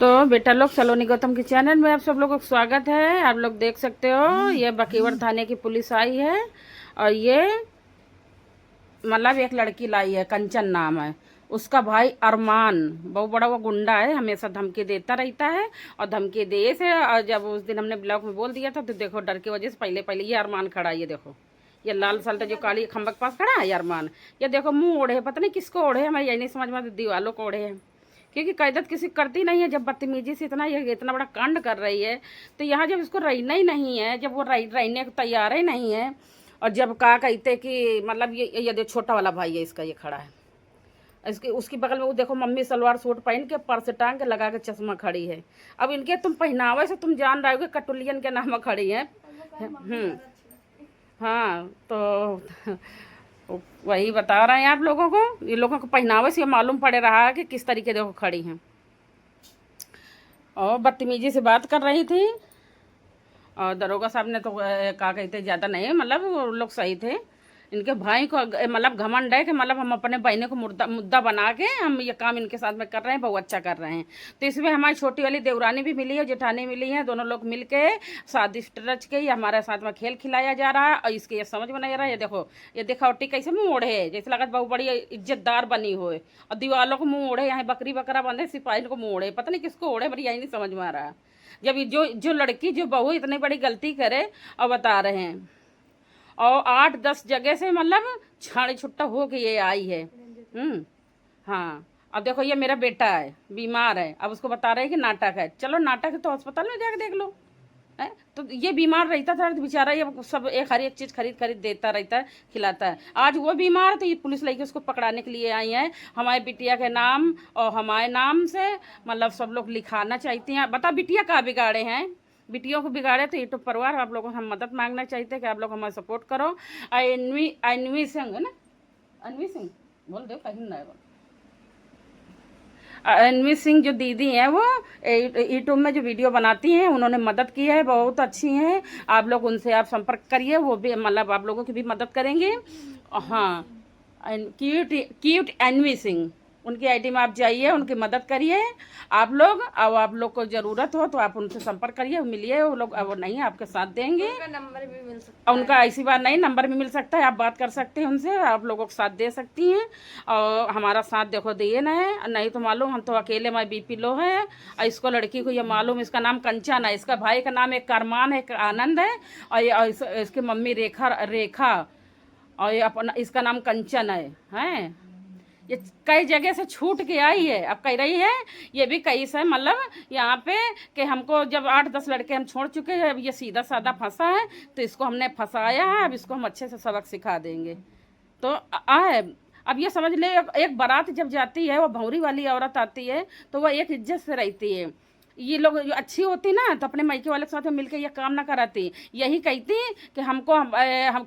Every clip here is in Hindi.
तो बेटा लोग सलोनी गौतम के चैनल में आप सब लोगों का स्वागत है। आप लोग देख सकते हो ये बकीवर थाने की पुलिस आई है और ये मतलब एक लड़की लाई है, कंचन नाम है उसका। भाई अरमान बहुत बड़ा वो गुंडा है, हमेशा धमकी देता रहता है और धमकी दे से। और जब उस दिन हमने ब्लॉग में बोल दिया था तो देखो डर की वजह से पहले पहले ये अरमान खड़ा है। ये देखो ये लाल सल्ट जो काली खंबा के पास खड़ा है ये अरमान। ये देखो मुंह ओढ़े, पता नहीं किसको ओढ़े, हमें यही नहीं समझ में, दीवालों को ओढ़े हैं क्योंकि कैदत किसी करती नहीं है। जब बदतमीजी से इतना बड़ा कांड कर रही है तो यहाँ जब इसको रहना ही नहीं है, जब वो रहने को तैयार ही नहीं है। और जब कहा कहते कि मतलब ये छोटा वाला भाई है इसका, ये खड़ा है इसके उसकी बगल में वो देखो मम्मी सलवार सूट पहन के पर्स टांग के लगा के चश्मा खड़ी है। अब इनके तुम पहनावे से तुम जान रहे हो कि कटुलियन के नाम खड़ी है। हाँ तो वही बता रहे हैं आप लोगों को, ये लोगों को पहनावे से मालूम पड़ रहा है कि किस तरीके देखो खड़ी हैं। और बदतमीजी से बात कर रही थी और दरोगा साहब ने तो कहा कहते ज़्यादा नहीं, मतलब वो लोग सही थे। इनके भाई को मतलब घमंड है कि मतलब हम अपने बहने को मुद्दा बना के हम ये काम इनके साथ में कर रहे हैं, बहुत अच्छा कर रहे हैं। तो इसमें हमारी छोटी वाली देवरानी भी मिली है, जेठानी मिली है, दोनों लोग मिल के स्वादिष्ट रच के ये हमारे साथ में खेल खिलाया जा रहा है। और इसके ये समझ में नहीं आ रहा है। ये देखो ये दिखावटी कैसे मुँह ओढ़े है, जैसे लगत बहुत बड़ी इज्जतदार बनी हो और दीवारों को मुँह ओढ़े, यहाँ बकरी बकरा बंधे, सिपाही को मुँह ओढ़े, पता नहीं किसको ओढ़े, बड़ी यही नहीं समझ में आ रहा है। जब जो जो लड़की जो बहू इतनी बड़ी गलती करे और बता रहे हैं और 8-10 जगह से मतलब छाड़ी छुट्टा हो के ये आई है। हाँ अब देखो ये मेरा बेटा है, बीमार है, अब उसको बता रहे हैं कि नाटक है। चलो नाटक है तो अस्पताल में जाकर देख लो है। तो ये बीमार रहता था तो बेचारा ये सब हर एक चीज़ खरीद देता रहता है, खिलाता है। आज वो बीमार है तो ये पुलिस लेके उसको पकड़ाने के लिए आई है। हमारे बिटिया के नाम और हमारे नाम से मतलब सब लोग लिखाना चाहती हैं। बता बिटिया कहाँ बिगाड़े हैं, बिटियों को बिगाड़े तो यूट्यूब परिवार आप लोगों को हम मदद मांगना चाहते हैं कि आप लोग हमारा सपोर्ट करो। अन्वी सिंह है ना, अन्वी सिंह बोल दो कहीं ना। अन्वी सिंह जो दीदी हैं वो यूट्यूब में जो वीडियो बनाती हैं, उन्होंने मदद की है, बहुत अच्छी हैं। आप लोग उनसे आप संपर्क करिए, वो भी मतलब आप लोगों की भी मदद करेंगे। हाँ क्यूट अन्वी सिंह, उनकी आईडी में आप जाइए, उनकी मदद करिए आप लोग। और आप लोग को ज़रूरत हो तो आप उनसे संपर्क करिए, मिलिए, वो लोग वो नहीं आपके साथ देंगे। उनका नंबर भी मिल सकता है, उनका ऐसी बात नहीं, नंबर भी मिल सकता है, आप बात कर सकते हैं उनसे, आप लोगों को साथ दे सकती हैं। और हमारा साथ देखो दिए ना है, नहीं तो मालूम हम तो अकेले, हमारे बीपी लो है। और इसको लड़की को ये मालूम, इसका नाम कंचन है, इसका भाई का नाम एक अरमान है, एक आनंद है, और इसकी मम्मी रेखा और ये अपना इसका नाम कंचन है। ये कई जगह से छूट के आई है, अब कह रही है ये भी कई से मतलब यहाँ पे कि हमको जब 8-10 लड़के हम छोड़ चुके हैं, अब ये सीधा साधा फंसा है तो इसको हमने फंसाया है, अब इसको हम अच्छे से सबक सिखा देंगे। तो अब ये समझ ले, एक बारात जब जाती है वो भौरी वाली औरत आती है तो वह एक इज्जत से रहती है। ये लोग जो अच्छी होती ना तो अपने मायके वाले के साथ में मिलकर ये काम ना कराती, यही कहती कि हम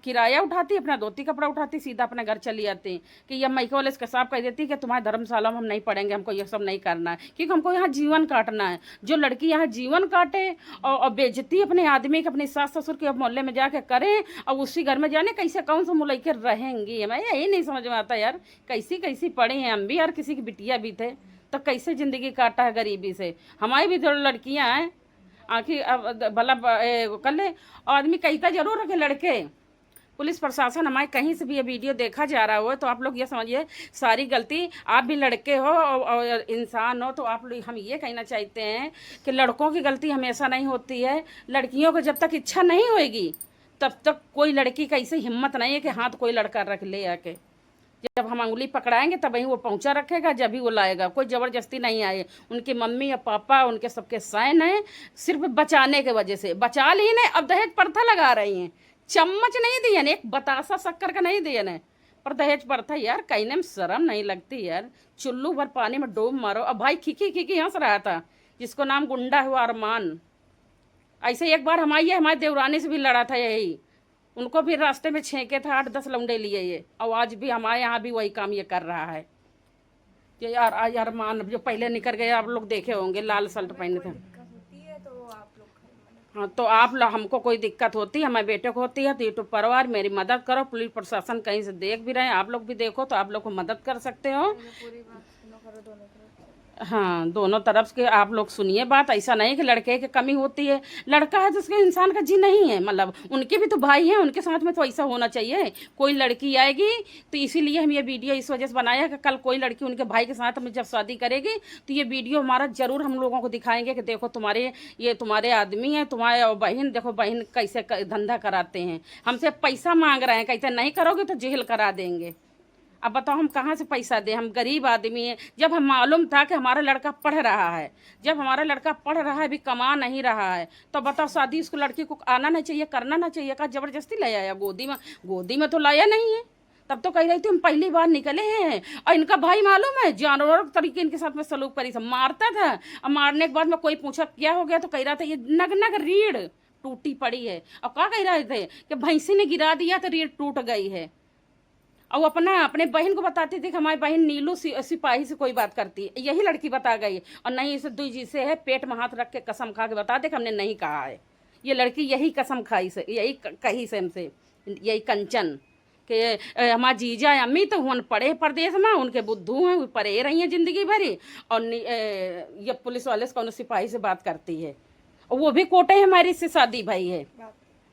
किराया उठाती, अपना धोती कपड़ा उठाती, सीधा अपने घर चली जाती। कि ये मायके वाले इसके साथ कह देती कि तुम्हारे धर्मशाला में हम नहीं पढ़ेंगे, हमको ये सब नहीं करना है, क्योंकि हमको यहाँ जीवन काटना है। जो लड़की यहाँ जीवन काटे और बेइज्जती अपने आदमी के, अपने सास ससुर के मोहल्ले में जाके करे और उसी घर में जाने कैसे कौन सा मुलैके रहेंगी, मैं यही नहीं समझ में आता यार। कैसी पढ़ी हैं हम भी यार, किसी की बिटिया भी थे तो कैसे ज़िंदगी काटा है गरीबी से। हमारी भी थोड़ी लड़कियां हैं, आखिर अब भला कर ले आदमी कहता जरूर है कि लड़के। पुलिस प्रशासन हमारे कहीं से भी ये वीडियो देखा जा रहा हो तो आप लोग ये समझिए सारी गलती, आप भी लड़के हो और इंसान हो तो आप लोग, हम ये कहना चाहते हैं कि लड़कों की गलती हमेशा नहीं होती है। लड़कियों को जब तक इच्छा नहीं होएगी तब तक कोई लड़की का ऐसे हिम्मत नहीं है कि हाथ कोई लड़का रख ले आके। जब हम अंगुली पकड़ाएंगे तब ही वो पहुंचा रखेगा, जब ही वो लाएगा, कोई ज़बरदस्ती नहीं आए। उनकी मम्मी या पापा उनके सबके साइन हैं, सिर्फ बचाने के वजह से बचा ली ने। अब दहेज प्रथा लगा रही हैं, चम्मच नहीं दिए ने, एक बतासा शक्कर का नहीं दिए ने, पर दहेज प्रथा यार कहने में शर्म नहीं लगती यार। चुल्लू भर पानी में डूब मारो। अब भाई खिकी हंस रहा था, जिसको नाम गुंडा हुआ अरमान। ऐसे एक बार हमारी देवरानी से भी लड़ा था यही, उनको भी रास्ते में छेके था, 8-10 लौंडे लिए ये, और आज भी हमारे यहाँ भी वही काम ये कर रहा है। ये यार मान जो पहले निकल गए, आप लोग देखे होंगे, लाल शर्ट पहने थे। हाँ तो आप लोग, हमको कोई दिक्कत होती है, हमारे बेटे को होती है तो यूट्यूब परिवार मेरी मदद करो। पुलिस प्रशासन कहीं से देख भी रहे हैं, आप लोग भी देखो तो आप लोग को मदद कर सकते हो। हाँ, दोनों तरफ के आप लोग सुनिए बात। ऐसा नहीं कि लड़के की कमी होती है, लड़का है तो उसके इंसान का जी नहीं है, मतलब उनके भी तो भाई हैं, उनके साथ में तो ऐसा होना चाहिए। कोई लड़की आएगी तो इसीलिए हम ये वीडियो इस वजह से बनाया कि कल कोई लड़की उनके भाई के साथ में जब शादी करेगी तो ये वीडियो हमारा ज़रूर हम लोगों को दिखाएंगे कि देखो तुम्हारे ये तुम्हारे आदमी हैं, तुम्हारे बहन देखो बहन कैसे धंधा कराते हैं, हमसे पैसा मांग रहे हैं, कहते नहीं करोगे तो जेल करा देंगे। अब बताओ हम कहाँ से पैसा दें, हम गरीब आदमी हैं। जब हम मालूम था कि हमारा लड़का पढ़ रहा है, जब हमारा लड़का पढ़ रहा है अभी कमा नहीं रहा है, तो बताओ शादी उसको लड़की को आना नहीं चाहिए, करना ना चाहिए। का ज़बरदस्ती ले आया गोदी में तो लाया नहीं है। तब तो कह रही थी हम पहली बार निकले हैं। और इनका भाई मालूम है जानवर तरीके इनके साथ में सलूक करी सब मारता था। और मारने के बाद में कोई पूछा क्या हो गया तो कह रहा था ये नग नग रीढ़ टूटी पड़ी है। और क्या कह रहे थे कि भैंसी ने गिरा दिया तो रीढ़ टूट गई है। और अपने बहन को बताती थी कि हमारी बहन नीलू सिपाही से कोई बात करती है, यही लड़की बता गई। और नहीं इसे दुई जी से है, पेट में हाथ रख के कसम खा के बता दे कि हमने नहीं कहा है। ये लड़की यही कसम खाई से, यही कही से हमसे, यही कंचन कि हमारा जीजा अम्मी तो हुन पड़े प्रदेश में, उनके बुद्धू हैं, वो पड़े रही हैं जिंदगी भरी। और ये पुलिस वाले से कौन सिपाही से बात करती है, और वो भी कोटे हमारी से शादी भाई है।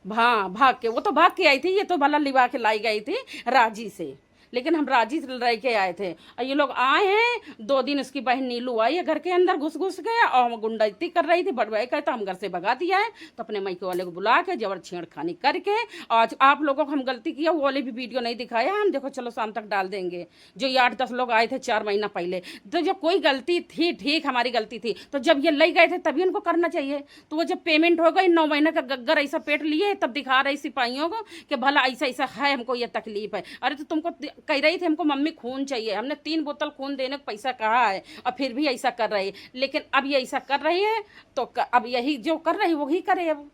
हाँ भाग के, वो तो भाग के आई थी, ये तो भला लिवा के लाई गई थी राजी से, लेकिन हम राजी से रह के आए थे। और ये लोग आए हैं 2 दिन, उसकी बहन नीलू आई है घर के अंदर घुस घुस के, और गुंडाइती कर रही थी, बड़वाई कहता हम घर से भगा दिया है। तो अपने मायके वाले को बुला के जबर छेड़खानी करके, आज आप लोगों को हम गलती किया वो वाले भी वीडियो नहीं दिखाया हम, देखो चलो शाम तक डाल देंगे। जो ये 8-10 लोग आए थे 4 महीना पहले, तो जब कोई गलती थी, ठीक हमारी गलती थी, तो जब ये ले गए थे तभी उनको करना चाहिए। तो वो जब पेमेंट हो गई 9 महीने का गग्गर ऐसा पेट लिए, तब दिखा रही सिपाहियों को कि भला ऐसा ऐसा है, हमको ये तकलीफ है। अरे तो तुमको कह रही थी हमको मम्मी खून चाहिए, हमने 3 बोतल खून देने को पैसा कहा है, और फिर भी ऐसा कर रही है। लेकिन अब ये ऐसा कर रही है तो अब यही जो कर रही वही करे। अब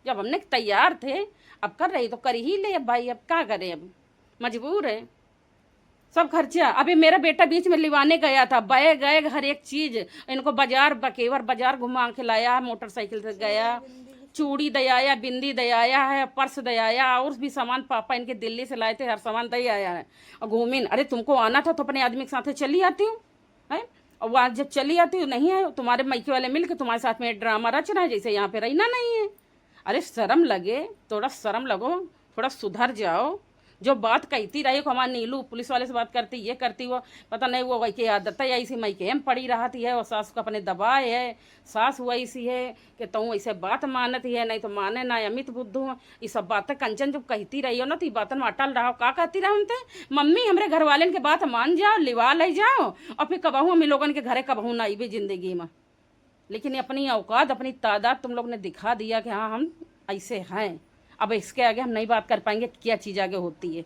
जब हमने तैयार थे, अब कर रही तो कर ही ले। अब भाई अब क्या करें, अब मजबूर है। सब खर्चा, अभी मेरा बेटा बीच में लिवाने गया था, बैग गए हर एक चीज, इनको बाजार बकेवर बाजार घुमा के लाया, मोटरसाइकिल से गया, चूड़ी दयाया, बिंदी दयाया है, पर्स दयाया, और भी सामान पापा इनके दिल्ली से लाए थे, हर सामान दे आया है। और घूमिन, अरे तुमको आना था तो अपने आदमी के साथ चली आती हूँ है। और वहाँ जब चली आती हूँ नहीं है, तुम्हारे मायके वाले मिल के तुम्हारे साथ में ड्रामा रच रहा है, जैसे यहाँ पे रहना नहीं है। अरे शर्म लगे, थोड़ा शर्म लगो, थोड़ा सुधर जाओ। जो बात कहती रही को हमारी नीलू पुलिस वाले से बात करती, ये करती, वो पता नहीं वो वही की आदत है ऐसी मायके हम पड़ी रहती है, और सास को अपने दबाए है। सास हुआ ऐसी है कि तुम ऐसे बात मानती है, नहीं तो माने ना अमित बुद्धू। ये सब बातें कंचन जब कहती रही हो ना, तो ये बातन में अटल रहो। का कहती रहो उनते, मम्मी हमरे घर वाले के बात मान जाओ, लिवा ले जाओ, और फिर कबहू हम लोगन के घरे कबहू ना आई भी जिंदगी में। लेकिन अपनी औकात अपनी तादाद तुम लोग ने दिखा दिया कि हाँ हम ऐसे हैं। अब इसके आगे हम नहीं बात कर पाएंगे क्या चीज़ आगे होती है,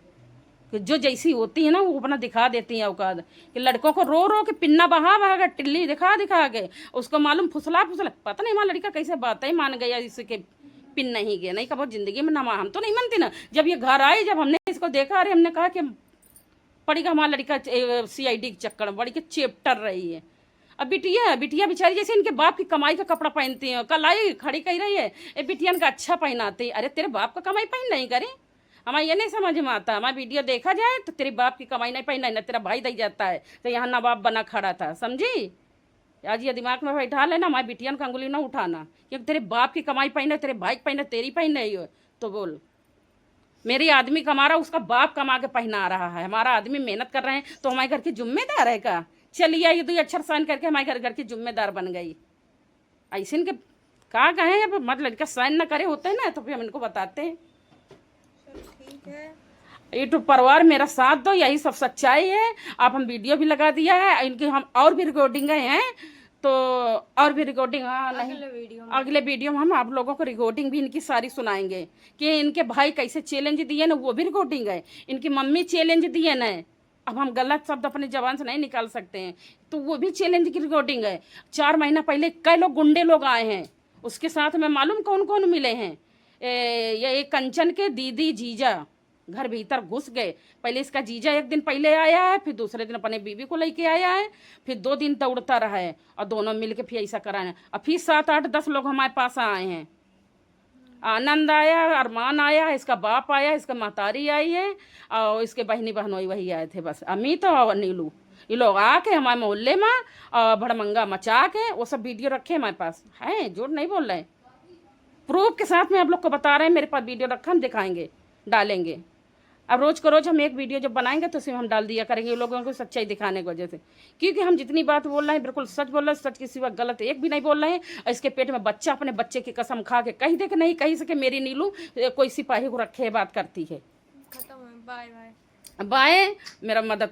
कि जो जैसी होती है ना वो अपना दिखा देती है औकात। कि लड़कों को रो रो के पिन्ना बहा बहा के, टिल्ली दिखा दिखा के, उसको मालूम फुसला फुसला, पता नहीं हमारा लड़का कैसे बात ही मान गया इसके पिन नहीं गया। नहीं कहो जिंदगी में ना, हम तो नहीं मानती ना। जब ये घर आए, जब हमने इसको देखा, अरे हमने कहा कि पड़ी का हमारा लड़का CID के चक्कर में बड़ी के चेप्टर रही है। अब बिटिया बिटिया बेचारी जैसे इनके बाप की कमाई का कपड़ा पहनती है, कल आई खड़ी कह रही है ए बिटियन का अच्छा पहनाती। अरे तेरे बाप का कमाई पहन नहीं करे, हमारे ये नहीं समझ में आता। हमारा वीडियो देखा जाए तो तेरे बाप की कमाई नहीं पहना, ना तेरा भाई दे जाता है तो यहाँ नवाब बना खड़ा था, समझी। आज ये दिमाग में बैठा लेना, हमारी बिटियन का अंगुली ना उठाना, क्योंकि तेरे बाप की कमाई पहने, तेरे भाई पहने, तेरी पहन नहीं हो तो बोल। मेरी आदमी कमा रहा, उसका बाप कमा के पहना रहा है, हमारा आदमी मेहनत कर रहे हैं, तो हमारे घर की जिम्मेदार है का। चलिए आई तो अक्षर साइन करके हमारे घर की जिम्मेदार बन गई। ऐसे इनके कहा कहें, अब मतलब इनका साइन ना करे होते हैं ना, तो फिर हम इनको बताते हैं। ठीक है, ये तो परिवार मेरा साथ दो, यही सब सच्चाई है। आप हम वीडियो भी लगा दिया है इनकी, हम और भी रिकॉर्डिंग हैं, तो और भी रिकॉर्डिंग, हाँ नहीं अगले वीडियो में हम आप लोगों को रिकॉर्डिंग भी इनकी सारी सुनाएंगे कि इनके भाई कैसे चैलेंज दिए ना, वो भी रिकॉर्डिंग है। इनकी मम्मी चैलेंज दिए ना, अब हम गलत शब्द अपने जबान से नहीं निकाल सकते हैं, तो वो भी चैलेंज की रिकॉर्डिंग है। 4 महीना पहले कई लोग गुंडे लोग आए हैं, उसके साथ में मालूम कौन कौन मिले हैं। ये कंचन के दीदी जीजा घर भीतर घुस गए। पहले इसका जीजा 1 दिन पहले आया है, फिर दूसरे दिन अपने बीवी को लेके आया है, फिर 2 दिन दौड़ता रहा है, और दोनों मिल के फिर ऐसा कराए। और फिर 7-8-10 लोग हमारे पास आए हैं। आनंद आया, अरमान आया, इसका बाप आया, इसका महतारी आई है, और इसके बहनी बहनोई वही आए थे बस, अमित और नीलू। ये लोग आके हमारे मोहल्ले में भड़मंगा मचा के वो सब वीडियो रखे हमारे पास है, झूठ नहीं बोल रहे, प्रूफ के साथ में आप लोग को बता रहे हैं, मेरे पास वीडियो रखा, हम दिखाएंगे, डालेंगे। अब रोज़ को रोज़ हम एक वीडियो जब बनाएंगे तो उसमें हम डाल दिया करेंगे ये लोगों को सच्चाई दिखाने की वजह से, क्योंकि हम जितनी बात बोल रहे हैं बिल्कुल सच बोल रहे हैं, सच के सिवा गलत एक भी नहीं बोल रहे हैं। और इसके पेट में बच्चा, अपने बच्चे की कसम खा के कहीं दे कि नहीं कहीं सके मेरी नीलू कोई सिपाही को रखे बात करती है। खत्म है, बाय बाय। बाय, मेरा मदद